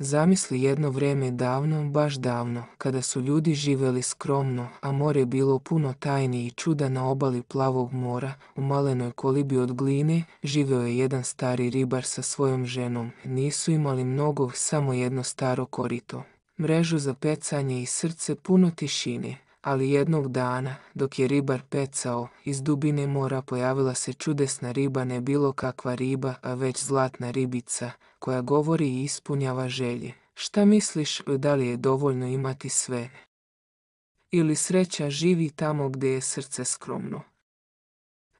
Zamisli jedno vrijeme davno, baš davno, kada su ljudi živjeli skromno, a more bilo puno tajni i čuda na obali plavog mora, u malenoj kolibi od gline, živio je jedan stari ribar sa svojom ženom. Nisu imali mnogo, samo jedno staro korito, mrežu za pecanje i srce puno tišine. Ali jednog dana, dok je ribar pecao, iz dubine mora pojavila se čudesna riba, ne bilo kakva riba, a već zlatna ribica, koja govori i ispunjava želje. Šta misliš, da li je dovoljno imati sve? Ili sreća živi tamo gdje je srce skromno?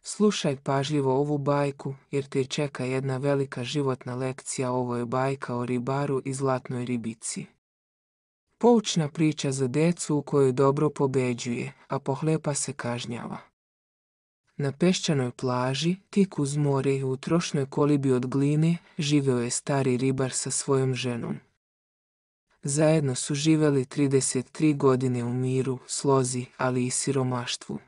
Slušaj pažljivo ovu bajku, jer te čeka jedna velika životna lekcija. Ovo je bajka o ribaru i zlatnoj ribici. Poučna priča za decu u kojoj dobro pobeđuje, a pohlepa se kažnjava. Na peščanoj plaži, tik uz more, u trošnoj kolibi od gline, živio je stari ribar sa svojom ženom. Zajedno su živjeli 33 godine u miru, slozi, ali i siromaštvu.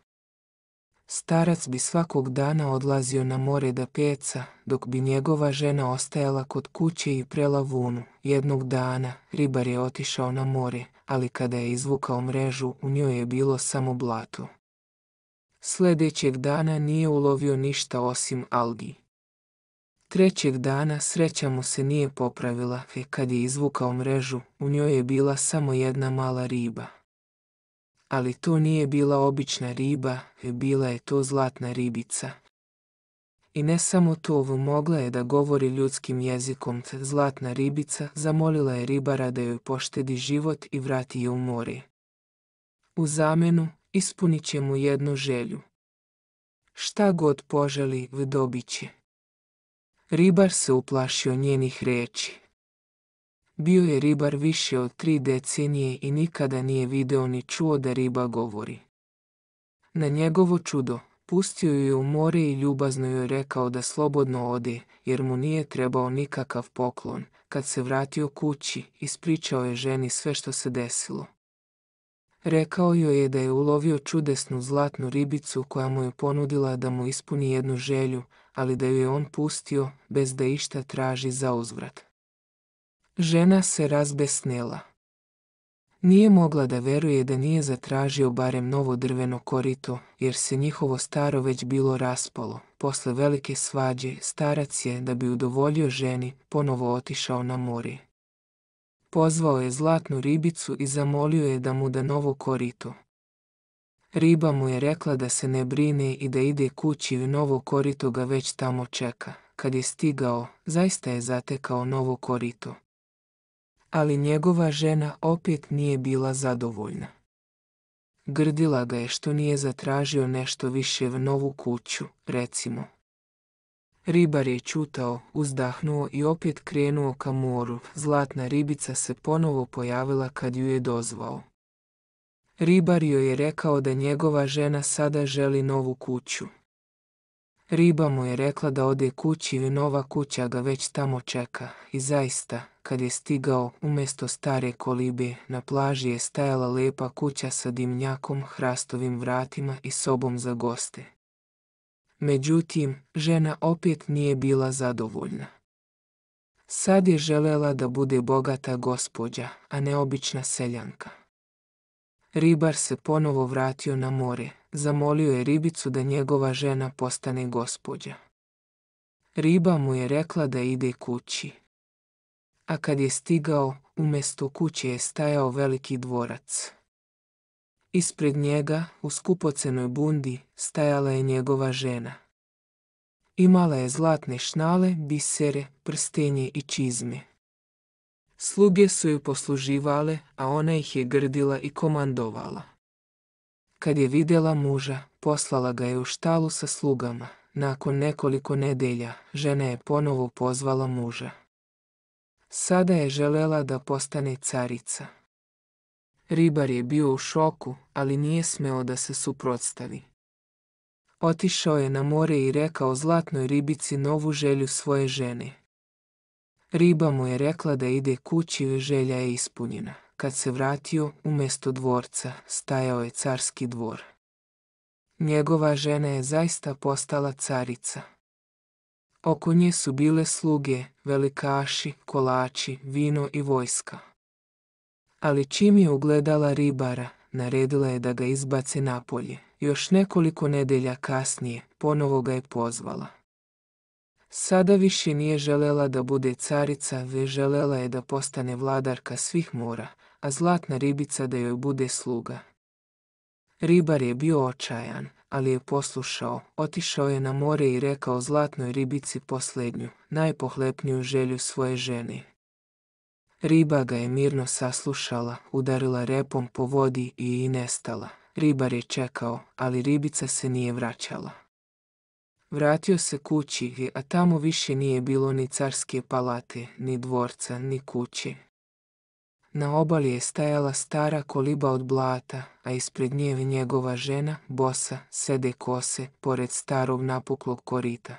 Starac bi svakog dana odlazio na more da peca, dok bi njegova žena ostajala kod kuće i prela vunu. Jednog dana ribar je otišao na more, ali kada je izvukao mrežu, u njoj je bilo samo blato. Sljedećeg dana nije ulovio ništa osim algi. Trećeg dana sreća mu se nije popravila, kad je izvukao mrežu, u njoj je bila samo jedna mala riba. Ali to nije bila obična riba, bila je to zlatna ribica. I ne samo to, mogla je da govori ljudskim jezikom. Zlatna ribica zamolila je ribara da joj poštedi život i vrati je u more. U zamenu ispunit će mu jednu želju. Šta god poželi, dobit će. Ribar se uplašio njenih riječi. Bio je ribar više od 3 decenije i nikada nije video ni čuo da riba govori. Na njegovo čudo, pustio ju je u more i ljubazno joj rekao da slobodno ode, jer mu nije trebao nikakav poklon. Kad se vratio kući, ispričao je ženi sve što se desilo. Rekao joj je da je ulovio čudesnu zlatnu ribicu koja mu je ponudila da mu ispuni jednu želju, ali da ju je on pustio bez da išta traži za uzvrat. Žena se razbesnela. Nije mogla da veruje da nije zatražio barem novo drveno korito, jer se njihovo staro već bilo raspalo. Posle velike svađe, starac je, da bi udovoljio ženi, ponovo otišao na more. Pozvao je zlatnu ribicu i zamolio je da mu da novo korito. Riba mu je rekla da se ne brine i da ide kući, novo korito ga već tamo čeka. Kad je stigao, zaista je zatekao novo korito. Ali njegova žena opet nije bila zadovoljna. Grdila ga je što nije zatražio nešto više v novu kuću, recimo. Ribar je ćutao, uzdahnuo i opet krenuo ka moru. Zlatna ribica se ponovo pojavila kad ju je dozvao. Ribar joj je rekao da njegova žena sada želi novu kuću. Riba mu je rekla da ode kući i nova kuća ga već tamo čeka. I zaista, kad je stigao, umjesto stare kolibe, na plaži je stajala lepa kuća sa dimnjakom, hrastovim vratima i sobom za goste. Međutim, žena opet nije bila zadovoljna. Sad je želela da bude bogata gospođa, a ne obična seljanka. Ribar se ponovo vratio na more, zamolio je ribicu da njegova žena postane gospođa. Riba mu je rekla da ide kući. A kad je stigao, umjesto kuće je stajao veliki dvorac. Ispred njega, u skupocenoj bundi, stajala je njegova žena. Imala je zlatne šnale, bisere, prstenje i čizme. Sluge su ju posluživale, a ona ih je grdila i komandovala. Kad je vidjela muža, poslala ga je u štalu sa slugama. Nakon nekoliko nedelja, žena je ponovo pozvala muža. Sada je želela da postane carica. Ribar je bio u šoku, ali nije smeo da se suprotstavi. Otišao je na more i rekao zlatnoj ribici novu želju svoje žene. Riba mu je rekla da ide kući i želja je ispunjena. Kad se vratio, umjesto dvorca, stajao je carski dvor. Njegova žena je zaista postala carica. Oko nje su bile sluge, velikaši, kolači, vino i vojska. Ali čim je ugledala ribara, naredila je da ga izbace napolje. Još nekoliko nedelja kasnije, ponovo ga je pozvala. Sada više nije želela da bude carica, već želela je da postane vladarka svih mora, a zlatna ribica da joj bude sluga. Ribar je bio očajan, ali je poslušao, otišao je na more i rekao zlatnoj ribici posljednju, najpohlepniju želju svoje žene. Riba ga je mirno saslušala, udarila repom po vodi i nestala. Ribar je čekao, ali ribica se nije vraćala. Vratio se kući, a tamo više nije bilo ni carske palate, ni dvorca, ni kuće. Na obali je stajala stara koliba od blata, a ispred nje njegova žena, bosa, sede kose, pored starog napuklog korita.